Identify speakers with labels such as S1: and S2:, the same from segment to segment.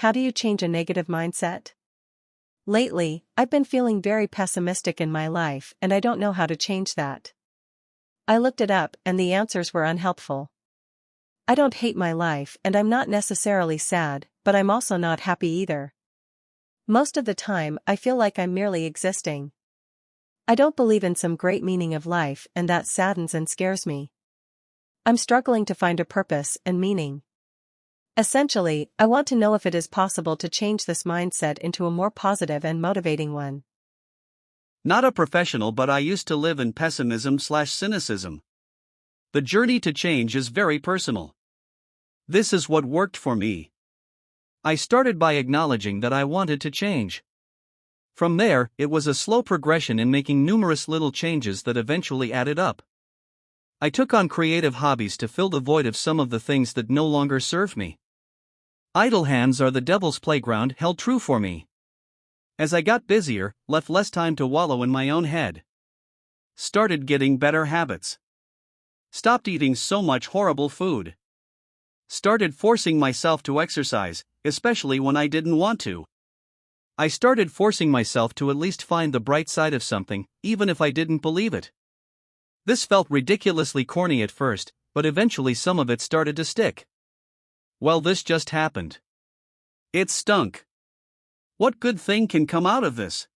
S1: How do you change a negative mindset? Lately, I've been feeling very pessimistic in my life and I don't know how to change that. I looked it up and the answers were unhelpful. I don't hate my life and I'm not necessarily sad, but I'm also not happy either. Most of the time I feel like I'm merely existing. I don't believe in some great meaning of life and that saddens and scares me. I'm struggling to find a purpose and meaning. Essentially, I want to know if it is possible to change this mindset into a more positive and motivating one.
S2: Not a professional, but I used to live in pessimism/cynicism. The journey to change is very personal. This is what worked for me. I started by acknowledging that I wanted to change. From there, it was a slow progression in making numerous little changes that eventually added up. I took on creative hobbies to fill the void of some of the things that no longer serve me. Idle hands are the devil's playground held true for me. As I got busier, left less time to wallow in my own head. Started getting better habits. Stopped eating so much horrible food. Started forcing myself to exercise, especially when I didn't want to. I started forcing myself to at least find the bright side of something, even if I didn't believe it. This felt ridiculously corny at first, but eventually some of it started to stick. Well, this just happened. It stunk. What good thing can come out of this?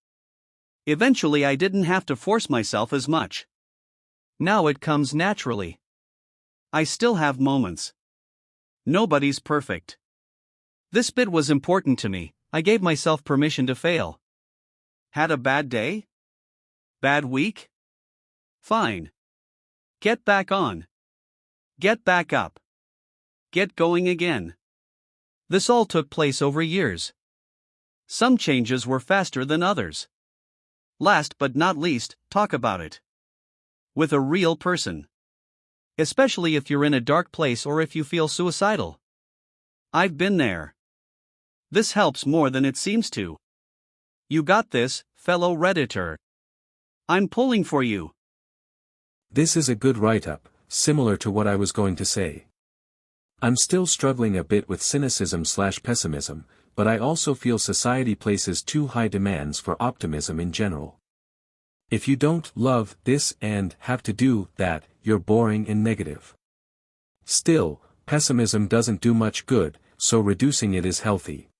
S2: Eventually I didn't have to force myself as much. Now it comes naturally. I still have moments. Nobody's perfect. This bit was important to me. I gave myself permission to fail. Had a bad day? Bad week? Fine. Get back on. Get back up. Get going again. This all took place over years. Some changes were faster than others. Last but not least, talk about it. With a real person. Especially if you're in a dark place or if you feel suicidal. I've been there. This helps more than it seems to. You got this, fellow Redditor. I'm pulling for you.
S3: This is a good write-up, similar to what I was going to say. I'm still struggling a bit with cynicism/pessimism, but I also feel society places too high demands for optimism in general. If you don't love this and have to do that, you're boring and negative. Still, pessimism doesn't do much good, so reducing it is healthy.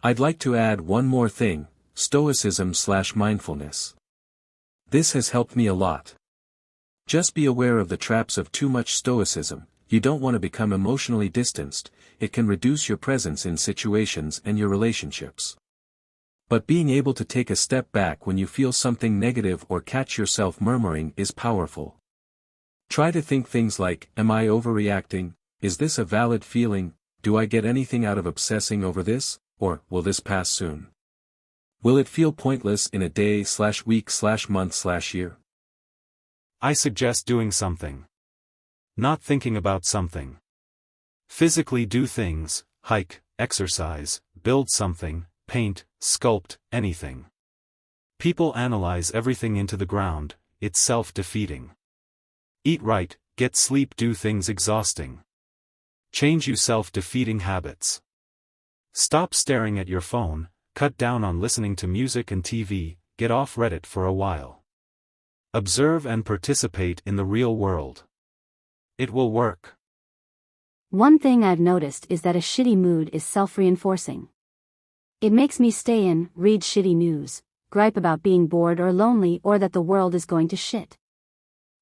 S3: I'd like to add one more thing, stoicism/mindfulness. This has helped me a lot. Just be aware of the traps of too much stoicism. You don't want to become emotionally distanced. It can reduce your presence in situations and your relationships. But being able to take a step back when you feel something negative or catch yourself murmuring is powerful. Try to think things like, am I overreacting? Is this a valid feeling? Do I get anything out of obsessing over this? Or, will this pass soon? Will it feel pointless in a day/week/month/year?
S4: I suggest doing something. Not thinking about something. Physically do things, hike, exercise, build something, paint, sculpt, anything. People analyze everything into the ground, it's self-defeating. Eat right, get sleep, do things exhausting. Change you self-defeating habits. Stop staring at your phone, cut down on listening to music and TV, get off Reddit for a while. Observe and participate in the real world. It will work.
S5: One thing I've noticed is that a shitty mood is self-reinforcing. It makes me stay in, read shitty news, gripe about being bored or lonely or that the world is going to shit.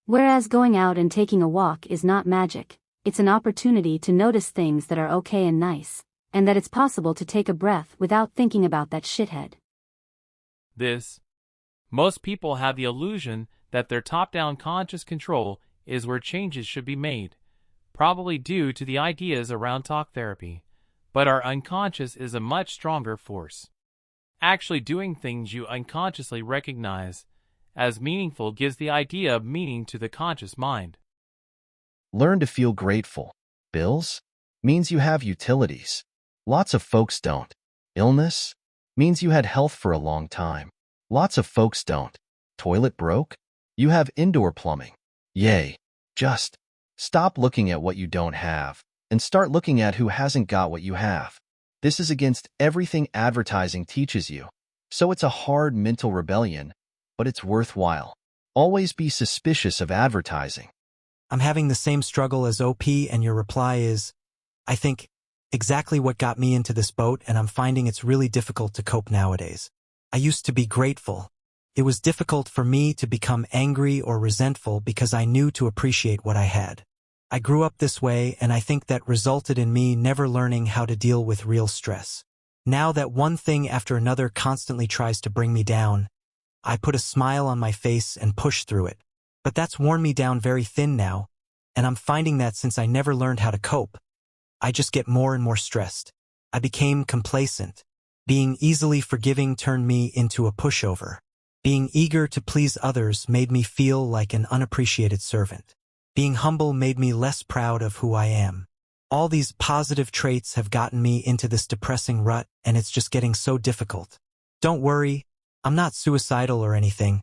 S5: Whereas going out and taking a walk is not magic, it's an opportunity to notice things that are okay and nice, and that it's possible to take a breath without thinking about that shithead.
S6: Most people have the illusion that their top-down conscious control is where changes should be made, probably due to the ideas around talk therapy, but our unconscious is a much stronger force. Actually doing things you unconsciously recognize as meaningful gives the idea of meaning to the conscious mind.
S7: Learn to feel grateful. Bills? Means you have utilities. Lots of folks don't. Illness? Means you had health for a long time. Lots of folks don't. Toilet broke? You have indoor plumbing. Yay. Just stop looking at what you don't have, and start looking at who hasn't got what you have. This is against everything advertising teaches you. So it's a hard mental rebellion, but it's worthwhile. Always be suspicious of advertising.
S8: I'm having the same struggle as OP, and your reply is, I think, exactly what got me into this boat, and I'm finding it's really difficult to cope nowadays. I used to be grateful. It was difficult for me to become angry or resentful because I knew to appreciate what I had. I grew up this way, and I think that resulted in me never learning how to deal with real stress. Now that one thing after another constantly tries to bring me down, I put a smile on my face and push through it. But that's worn me down very thin now, and I'm finding that since I never learned how to cope, I just get more and more stressed. I became complacent. Being easily forgiving turned me into a pushover. Being eager to please others made me feel like an unappreciated servant. Being humble made me less proud of who I am. All these positive traits have gotten me into this depressing rut, and it's just getting so difficult. Don't worry, I'm not suicidal or anything.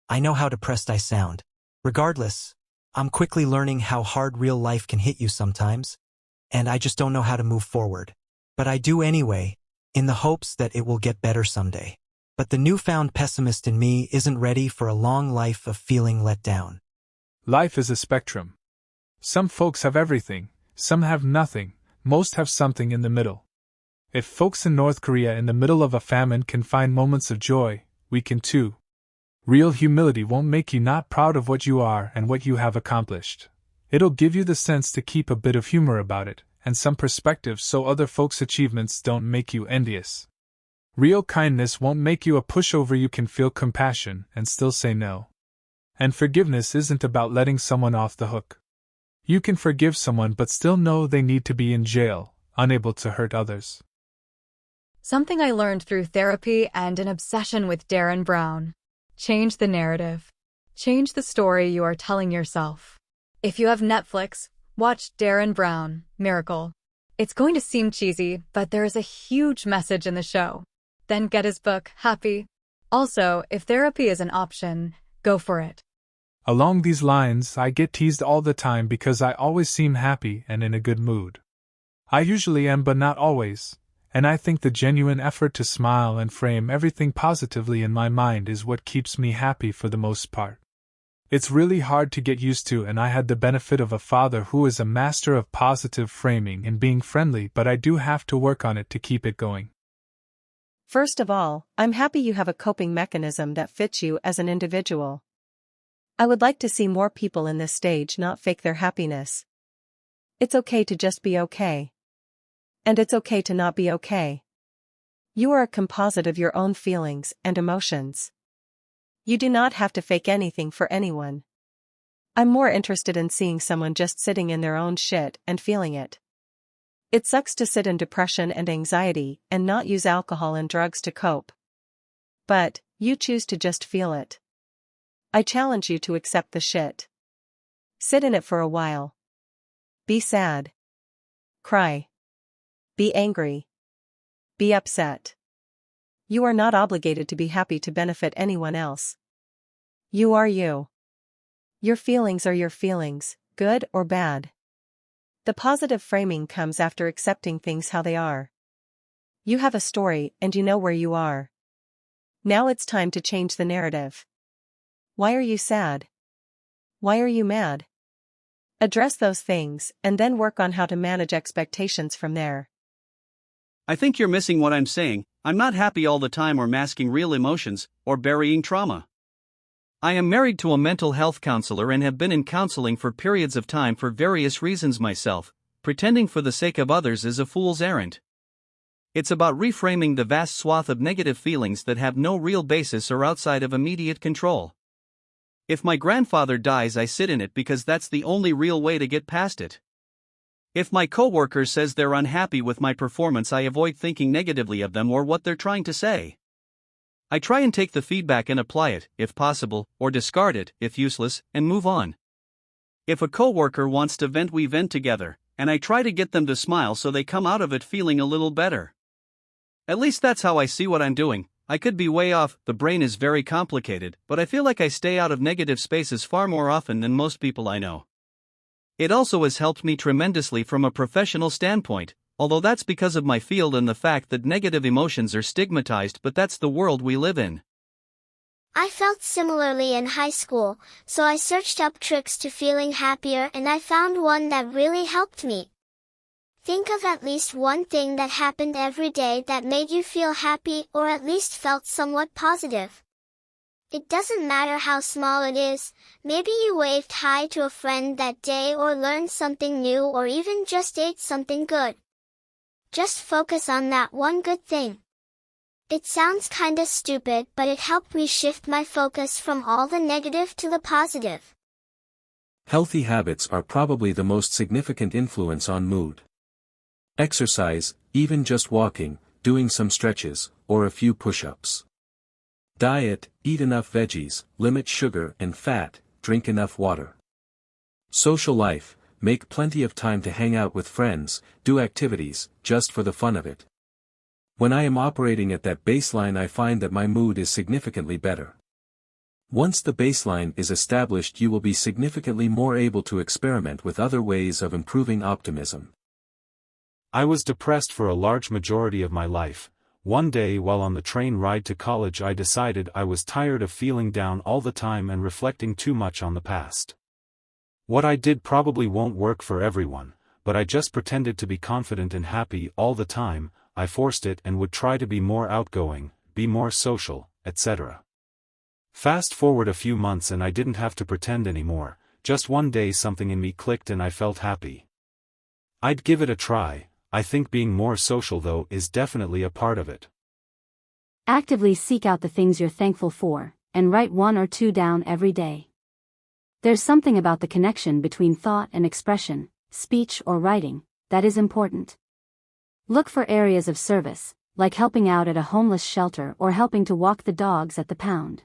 S8: I know how depressed I sound. Regardless, I'm quickly learning how hard real life can hit you sometimes, and I just don't know how to move forward. But I do anyway, in the hopes that it will get better someday. But the newfound pessimist in me isn't ready for a long life of feeling let down.
S9: Life is a spectrum. Some folks have everything, some have nothing, most have something in the middle. If folks in North Korea in the middle of a famine can find moments of joy, we can too. Real humility won't make you not proud of what you are and what you have accomplished. It'll give you the sense to keep a bit of humor about it, and some perspective so other folks' achievements don't make you envious. Real kindness won't make you a pushover. You can feel compassion and still say no. And forgiveness isn't about letting someone off the hook. You can forgive someone but still know they need to be in jail, unable to hurt others.
S10: Something I learned through therapy and an obsession with Darren Brown. Change the narrative. Change the story you are telling yourself. If you have Netflix, watch Darren Brown, Miracle. It's going to seem cheesy, but there is a huge message in the show. Then get his book, Happy. Also, if therapy is an option, go for it.
S9: Along these lines, I get teased all the time because I always seem happy and in a good mood. I usually am, but not always, and I think the genuine effort to smile and frame everything positively in my mind is what keeps me happy for the most part. It's really hard to get used to, and I had the benefit of a father who is a master of positive framing and being friendly, but I do have to work on it to keep it going.
S1: First of all, I'm happy you have a coping mechanism that fits you as an individual. I would like to see more people in this stage not fake their happiness. It's okay to just be okay. And it's okay to not be okay. You are a composite of your own feelings and emotions. You do not have to fake anything for anyone. I'm more interested in seeing someone just sitting in their own shit and feeling it. It sucks to sit in depression and anxiety and not use alcohol and drugs to cope. But, you choose to just feel it. I challenge you to accept the shit. Sit in it for a while. Be sad. Cry. Be angry. Be upset. You are not obligated to be happy to benefit anyone else. You are you. Your feelings are your feelings, good or bad. The positive framing comes after accepting things how they are. You have a story and you know where you are. Now it's time to change the narrative. Why are you sad? Why are you mad? Address those things and then work on how to manage expectations from there.
S2: I think you're missing what I'm saying. I'm not happy all the time or masking real emotions or burying trauma. I am married to a mental health counselor and have been in counseling for periods of time for various reasons myself. Pretending for the sake of others is a fool's errand. It's about reframing the vast swath of negative feelings that have no real basis or outside of immediate control. If my grandfather dies, I sit in it because that's the only real way to get past it. If my coworker says they're unhappy with my performance, I avoid thinking negatively of them or what they're trying to say. I try and take the feedback and apply it, if possible, or discard it, if useless, and move on. If a coworker wants to vent, we vent together, and I try to get them to smile so they come out of it feeling a little better. At least that's how I see what I'm doing. I could be way off. The brain is very complicated, but I feel like I stay out of negative spaces far more often than most people I know. It also has helped me tremendously from a professional standpoint. Although that's because of my field and the fact that negative emotions are stigmatized, but that's the world we live in.
S11: I felt similarly in high school, so I searched up tricks to feeling happier and I found one that really helped me. Think of at least one thing that happened every day that made you feel happy or at least felt somewhat positive. It doesn't matter how small it is, maybe you waved hi to a friend that day or learned something new or even just ate something good. Just focus on that one good thing. It sounds kinda stupid, but it helped me shift my focus from all the negative to the positive.
S3: Healthy habits are probably the most significant influence on mood. Exercise, even just walking, doing some stretches, or a few push-ups. Diet, eat enough veggies, limit sugar and fat, drink enough water. Social life, make plenty of time to hang out with friends, do activities, just for the fun of it. When I am operating at that baseline, I find that my mood is significantly better. Once the baseline is established, you will be significantly more able to experiment with other ways of improving optimism.
S4: I was depressed for a large majority of my life. One day while on the train ride to college, I decided I was tired of feeling down all the time and reflecting too much on the past. What I did probably won't work for everyone, but I just pretended to be confident and happy all the time. I forced it and would try to be more outgoing, be more social, etc. Fast forward a few months and I didn't have to pretend anymore. Just one day something in me clicked and I felt happy. I'd give it a try. I think being more social though is definitely a part of it.
S5: Actively seek out the things you're thankful for, and write one or two down every day. There's something about the connection between thought and expression, speech or writing, that is important. Look for areas of service, like helping out at a homeless shelter or helping to walk the dogs at the pound.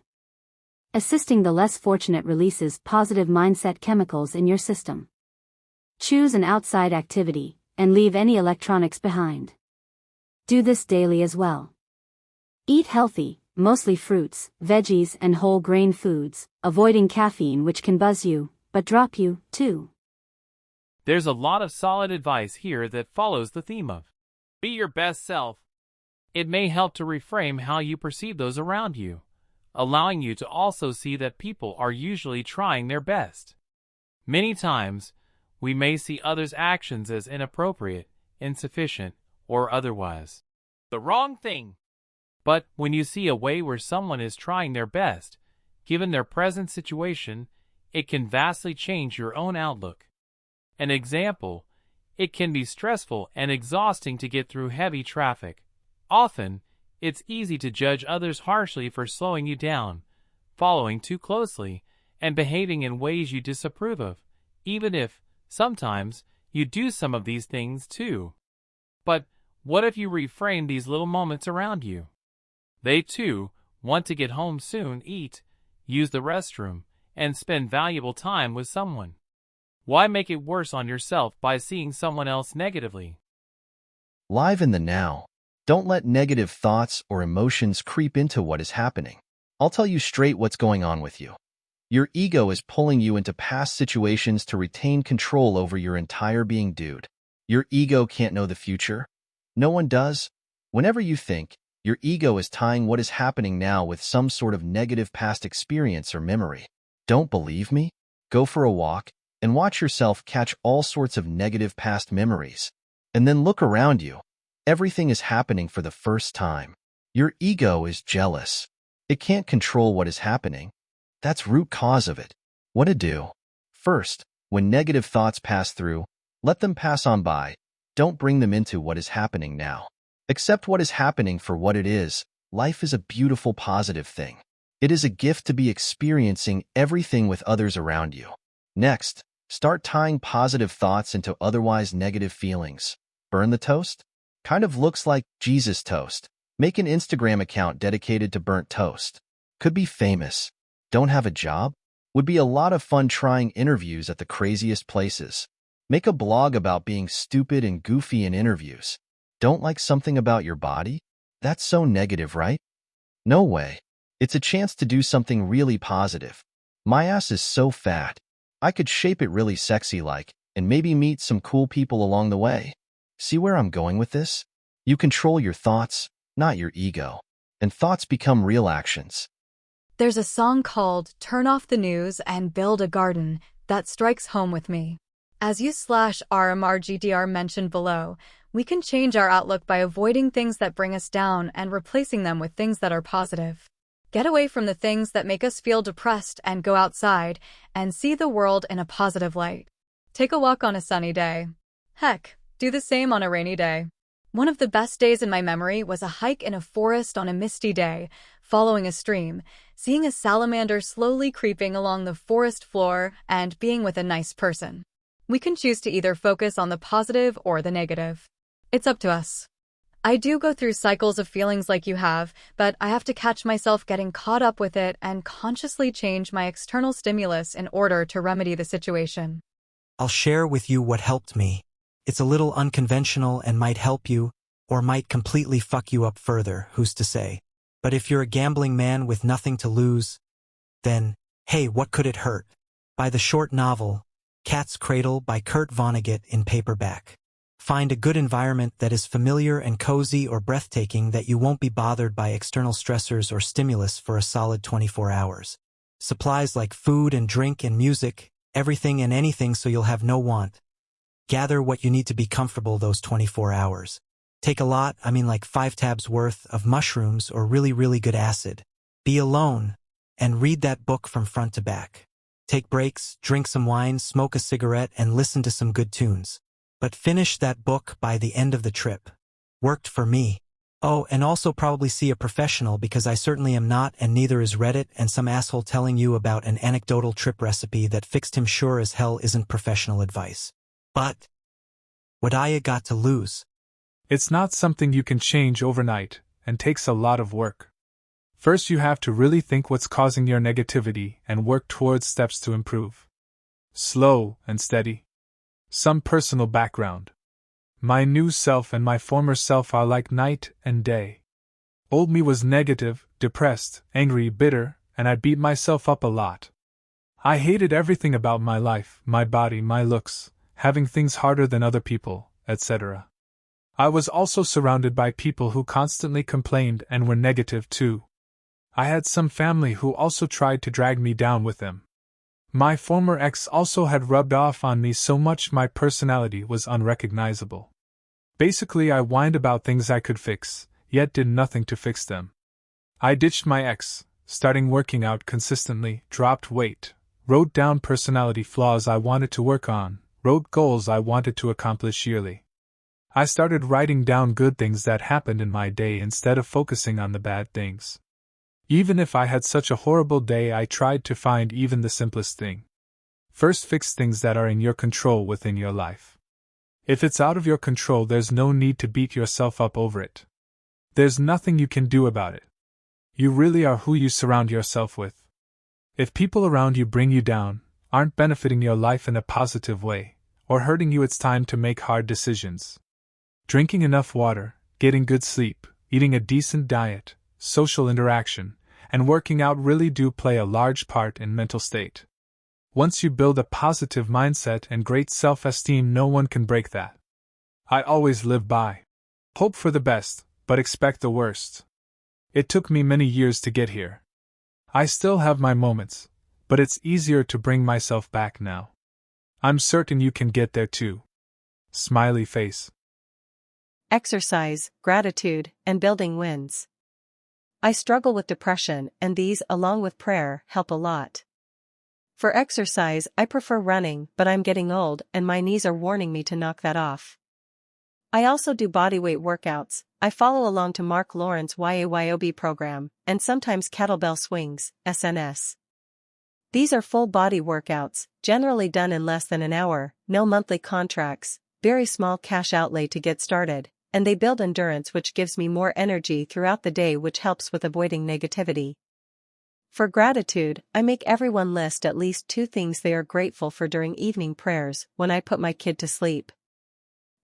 S5: Assisting the less fortunate releases positive mindset chemicals in your system. Choose an outside activity, and leave any electronics behind. Do this daily as well. Eat healthy, mostly fruits, veggies and whole grain foods, avoiding caffeine which can buzz you, but drop you, too.
S6: There's a lot of solid advice here that follows the theme of be your best self. It may help to reframe how you perceive those around you, allowing you to also see that people are usually trying their best. Many times, we may see others' actions as inappropriate, insufficient, or otherwise the wrong thing. But when you see a way where someone is trying their best, given their present situation, it can vastly change your own outlook. An example, it can be stressful and exhausting to get through heavy traffic. Often, it's easy to judge others harshly for slowing you down, following too closely, and behaving in ways you disapprove of, even if, sometimes, you do some of these things too. But what if you reframe these little moments around you? They too want to get home soon, eat, use the restroom, and spend valuable time with someone. Why make it worse on yourself by seeing someone else negatively?
S7: Live in the now. Don't let negative thoughts or emotions creep into what is happening. I'll tell you straight what's going on with you. Your ego is pulling you into past situations to retain control over your entire being, dude. Your ego can't know the future. No one does. Whenever you think, your ego is tying what is happening now with some sort of negative past experience or memory. Don't believe me? Go for a walk and watch yourself catch all sorts of negative past memories. And then look around you. Everything is happening for the first time. Your ego is jealous. It can't control what is happening. That's root cause of it. What to do? First, when negative thoughts pass through, let them pass on by. Don't bring them into what is happening now. Accept what is happening for what it is. Life is a beautiful, positive thing. It is a gift to be experiencing everything with others around you. Next, start tying positive thoughts into otherwise negative feelings. Burn the toast? Kind of looks like Jesus toast. Make an Instagram account dedicated to burnt toast. Could be famous. Don't have a job? Would be a lot of fun trying interviews at the craziest places. Make a blog about being stupid and goofy in interviews. Don't like something about your body? That's so negative, right? No way. It's a chance to do something really positive. My ass is so fat. I could shape it really sexy like, and maybe meet some cool people along the way. See where I'm going with this? You control your thoughts, not your ego. And thoughts become real actions.
S10: There's a song called Turn Off the News and Build a Garden that strikes home with me. As you/RMRGDR mentioned below, we can change our outlook by avoiding things that bring us down and replacing them with things that are positive. Get away from the things that make us feel depressed and go outside and see the world in a positive light. Take a walk on a sunny day. Heck, do the same on a rainy day. One of the best days in my memory was a hike in a forest on a misty day, following a stream, seeing a salamander slowly creeping along the forest floor, and being with a nice person. We can choose to either focus on the positive or the negative. It's up to us. I do go through cycles of feelings like you have, but I have to catch myself getting caught up with it and consciously change my external stimulus in order to remedy the situation.
S8: I'll share with you what helped me. It's a little unconventional and might help you, or might completely fuck you up further, who's to say. But if you're a gambling man with nothing to lose, then, hey, what could it hurt? Buy the short novel, Cat's Cradle by Kurt Vonnegut in paperback. Find a good environment that is familiar and cozy or breathtaking that you won't be bothered by external stressors or stimulus for a solid 24 hours. Supplies like food and drink and music, everything and anything so you'll have no want. Gather what you need to be comfortable those 24 hours. Take a lot, like 5 tabs worth of mushrooms or really good acid. Be alone, and read that book from front to back. Take breaks, drink some wine, smoke a cigarette, and listen to some good tunes. But finish that book by the end of the trip. Worked for me. Oh, and also probably see a professional because I certainly am not, and neither is Reddit, and some asshole telling you about an anecdotal trip recipe that fixed him sure as hell isn't professional advice. But what I got to lose?
S9: It's not something you can change overnight, and takes a lot of work. First you have to really think what's causing your negativity and work towards steps to improve. Slow and steady. Some personal background. My new self and my former self are like night and day. Old me was negative, depressed, angry, bitter, and I beat myself up a lot. I hated everything about my life, my body, my looks, having things harder than other people, etc. I was also surrounded by people who constantly complained and were negative too. I had some family who also tried to drag me down with them. My former ex also had rubbed off on me so much my personality was unrecognizable. Basically, I whined about things I could fix, yet did nothing to fix them. I ditched my ex, starting working out consistently, dropped weight, wrote down personality flaws I wanted to work on, wrote goals I wanted to accomplish yearly. I started writing down good things that happened in my day instead of focusing on the bad things. Even if I had such a horrible day, I tried to find even the simplest thing. First, fix things that are in your control within your life. If it's out of your control, there's no need to beat yourself up over it. There's nothing you can do about it. You really are who you surround yourself with. If people around you bring you down, aren't benefiting your life in a positive way, or hurting you, it's time to make hard decisions. Drinking enough water, getting good sleep, eating a decent diet, social interaction, and working out really do play a large part in mental state. Once you build a positive mindset and great self-esteem, no one can break that. I always live by. Hope for the best, but expect the worst. It took me many years to get here. I still have my moments, but it's easier to bring myself back now. I'm certain you can get there too. Smiley face.
S1: Exercise, gratitude, and building wins. I struggle with depression, and these, along with prayer, help a lot. For exercise, I prefer running, but I'm getting old and my knees are warning me to knock that off. I also do bodyweight workouts. I follow along to Mark Lawrence YAYOB program, and sometimes kettlebell swings, SNS. These are full body workouts, generally done in less than an hour, no monthly contracts, very small cash outlay to get started, and they build endurance, which gives me more energy throughout the day, which helps with avoiding negativity. For gratitude, I make everyone list at least 2 things they are grateful for during evening prayers when I put my kid to sleep.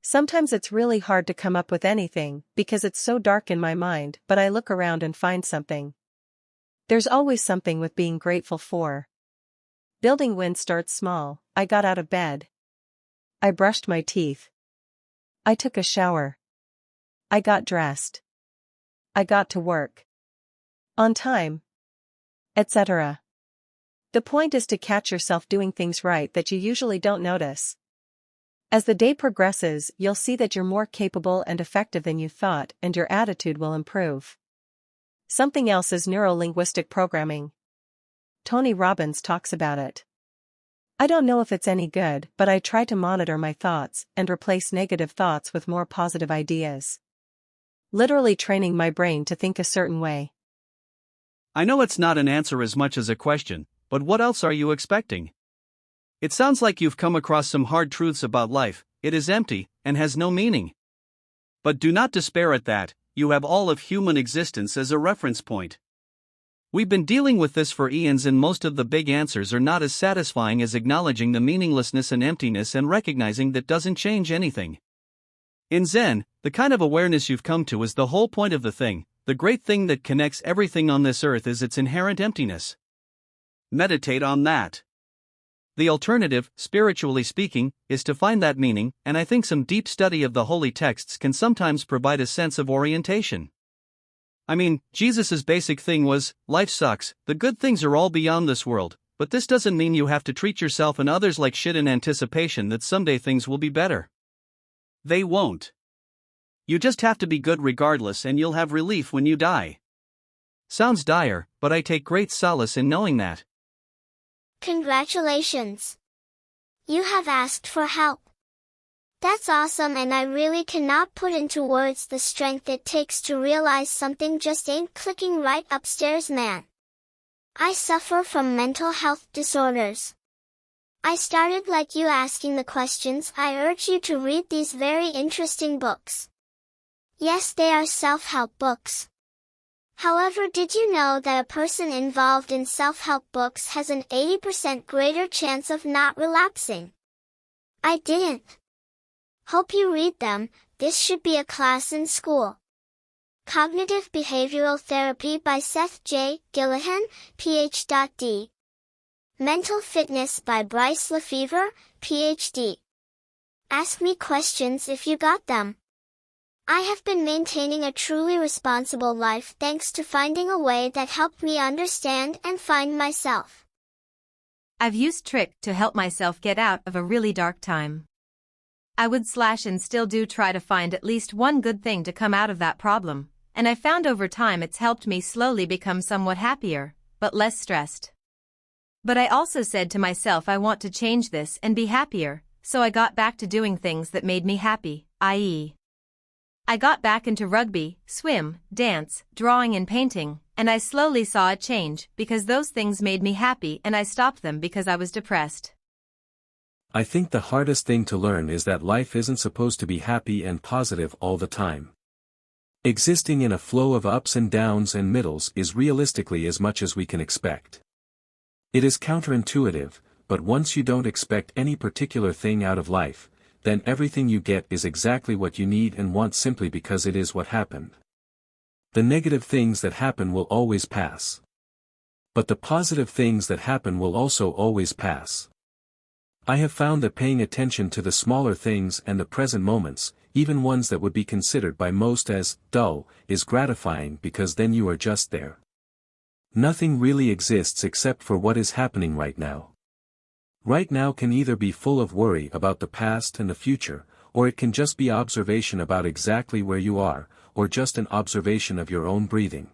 S1: Sometimes it's really hard to come up with anything because it's so dark in my mind, but I look around and find something. There's always something with being grateful for. Building wins starts small. I got out of bed. I brushed my teeth. I took a shower. I got dressed. I got to work. On time. Etc. The point is to catch yourself doing things right that you usually don't notice. As the day progresses, you'll see that you're more capable and effective than you thought, and your attitude will improve. Something else is neuro-linguistic programming. Tony Robbins talks about it. I don't know if it's any good, but I try to monitor my thoughts and replace negative thoughts with more positive ideas. Literally training my brain to think a certain way.
S2: I know it's not an answer as much as a question, but what else are you expecting? It sounds like you've come across some hard truths about life. It is empty and has no meaning. But do not despair at that. You have all of human existence as a reference point. We've been dealing with this for eons, and most of the big answers are not as satisfying as acknowledging the meaninglessness and emptiness and recognizing that doesn't change anything. In Zen, the kind of awareness you've come to is the whole point of the thing. The great thing that connects everything on this earth is its inherent emptiness. Meditate on that. The alternative, spiritually speaking, is to find that meaning, and I think some deep study of the holy texts can sometimes provide a sense of orientation. I mean, Jesus' basic thing was, life sucks, the good things are all beyond this world, but this doesn't mean you have to treat yourself and others like shit in anticipation that someday things will be better. They won't. You just have to be good regardless, and you'll have relief when you die. Sounds dire, but I take great solace in knowing that.
S11: Congratulations. You have asked for help. That's awesome, and I really cannot put into words the strength it takes to realize something just ain't clicking right upstairs, man. I suffer from mental health disorders. I started like you asking the questions. I urge you to read these very interesting books. Yes, they are self-help books. However, did you know that a person involved in self-help books has an 80% greater chance of not relapsing? I didn't. Hope you read them. This should be a class in school. Cognitive Behavioral Therapy by Seth J. Gillihan, Ph.D. Mental Fitness by Bryce Lefevre, Ph.D. Ask me questions if you got them. I have been maintaining a truly responsible life thanks to finding a way that helped me understand and find myself.
S12: I've used trick to help myself get out of a really dark time. I would slash and still do try to find at least one good thing to come out of that problem, and I found over time it's helped me slowly become somewhat happier, but less stressed. But I also said to myself I want to change this and be happier, so I got back to doing things that made me happy, i.e. I got back into rugby, swim, dance, drawing and painting, and I slowly saw a change because those things made me happy and I stopped them because I was depressed.
S3: I think the hardest thing to learn is that life isn't supposed to be happy and positive all the time. Existing in a flow of ups and downs and middles is realistically as much as we can expect. It is counterintuitive, but once you don't expect any particular thing out of life, then everything you get is exactly what you need and want simply because it is what happened. The negative things that happen will always pass. But the positive things that happen will also always pass. I have found that paying attention to the smaller things and the present moments, even ones that would be considered by most as dull, is gratifying because then you are just there. Nothing really exists except for what is happening right now. Right now can either be full of worry about the past and the future, or it can just be observation about exactly where you are, or just an observation of your own breathing.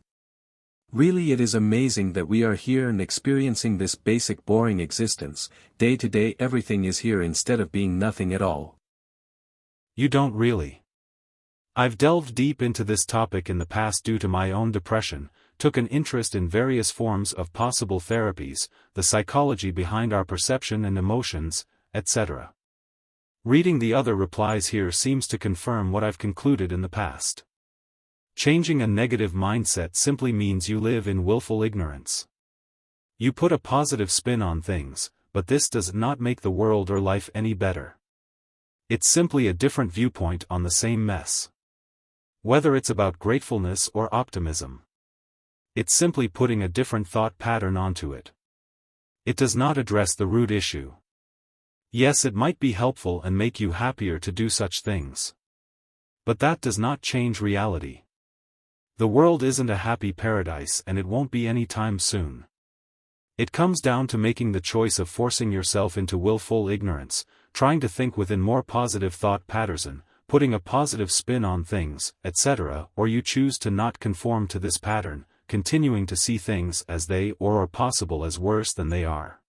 S3: Really, it is amazing that we are here and experiencing this basic boring existence. Day to day everything is here instead of being nothing at all.
S4: You don't really. I've delved deep into this topic in the past due to my own depression, took an interest in various forms of possible therapies, the psychology behind our perception and emotions, etc. Reading the other replies here seems to confirm what I've concluded in the past. Changing a negative mindset simply means you live in willful ignorance. You put a positive spin on things, but this does not make the world or life any better. It's simply a different viewpoint on the same mess. Whether it's about gratefulness or optimism. It's simply putting a different thought pattern onto it. It does not address the root issue. Yes, it might be helpful and make you happier to do such things. But that does not change reality. The world isn't a happy paradise and it won't be any time soon. It comes down to making the choice of forcing yourself into willful ignorance, trying to think within more positive thought patterns, putting a positive spin on things, etc., or you choose to not conform to this pattern, continuing to see things as they or possible as worse than they are.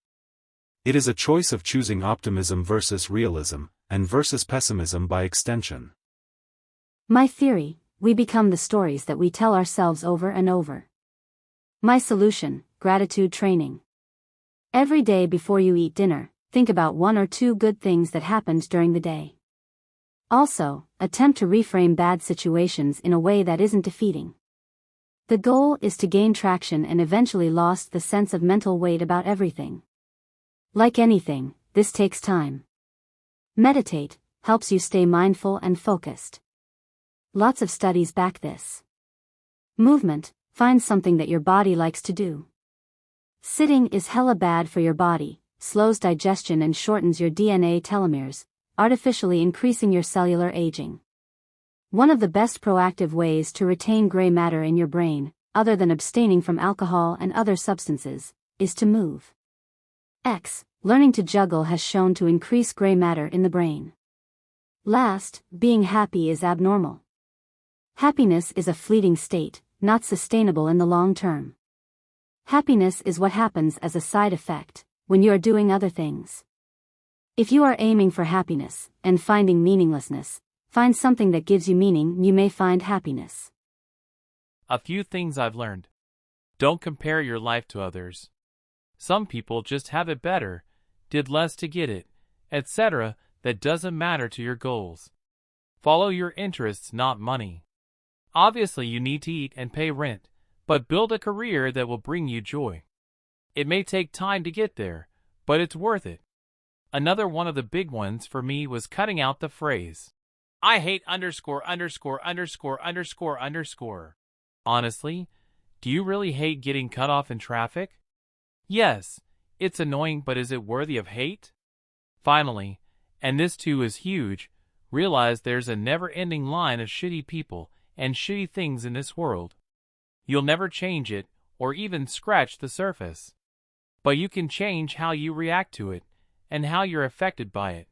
S4: It is a choice of choosing optimism versus realism, and versus pessimism by extension.
S5: My theory: we become the stories that we tell ourselves over and over. My solution: gratitude training. Every day before you eat dinner, think about 1 or 2 good things that happened during the day. Also, attempt to reframe bad situations in a way that isn't defeating. The goal is to gain traction and eventually lost the sense of mental weight about everything. Like anything, this takes time. Meditate helps you stay mindful and focused. Lots of studies back this. Movement: find something that your body likes to do. Sitting is hella bad for your body, slows digestion and shortens your DNA telomeres, artificially increasing your cellular aging. One of the best proactive ways to retain gray matter in your brain, other than abstaining from alcohol and other substances, is to move. Learning to juggle has shown to increase gray matter in the brain. Last, being happy is abnormal. Happiness is a fleeting state, not sustainable in the long term. Happiness is what happens as a side effect, when you are doing other things. If you are aiming for happiness, and finding meaninglessness, find something that gives you meaning, you may find happiness.
S6: A few things I've learned. Don't compare your life to others. Some people just have it better, did less to get it, etc. That doesn't matter to your goals. Follow your interests, not money. Obviously you need to eat and pay rent, but build a career that will bring you joy. It may take time to get there, but it's worth it. Another one of the big ones for me was cutting out the phrase, "I hate underscore underscore underscore underscore underscore." Honestly, do you really hate getting cut off in traffic? Yes, it's annoying, but is it worthy of hate? Finally, and this too is huge, realize there's a never-ending line of shitty people and shitty things in this world. You'll never change it, or even scratch the surface. But you can change how you react to it, and how you're affected by it.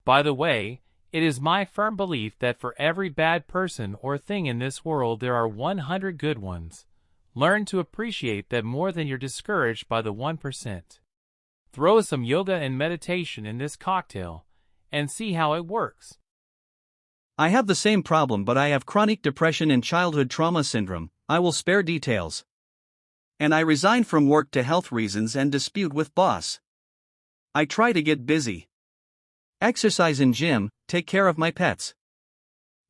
S6: By the way, it is my firm belief that for every bad person or thing in this world there are 100 good ones. Learn to appreciate that more than you're discouraged by the 1%. Throw some yoga and meditation in this cocktail, and see how it works.
S2: I have the same problem, but I have chronic depression and childhood trauma syndrome. I will spare details. And I resigned from work to health reasons and dispute with boss. I try to get busy. Exercise in gym, take care of my pets.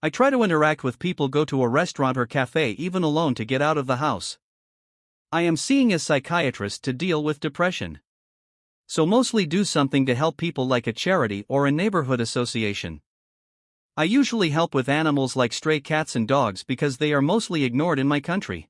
S2: I try to interact with people, go to a restaurant or cafe even alone to get out of the house. I am seeing a psychiatrist to deal with depression. So mostly do something to help people like a charity or a neighborhood association. I usually help with animals like stray cats and dogs because they are mostly ignored in my country.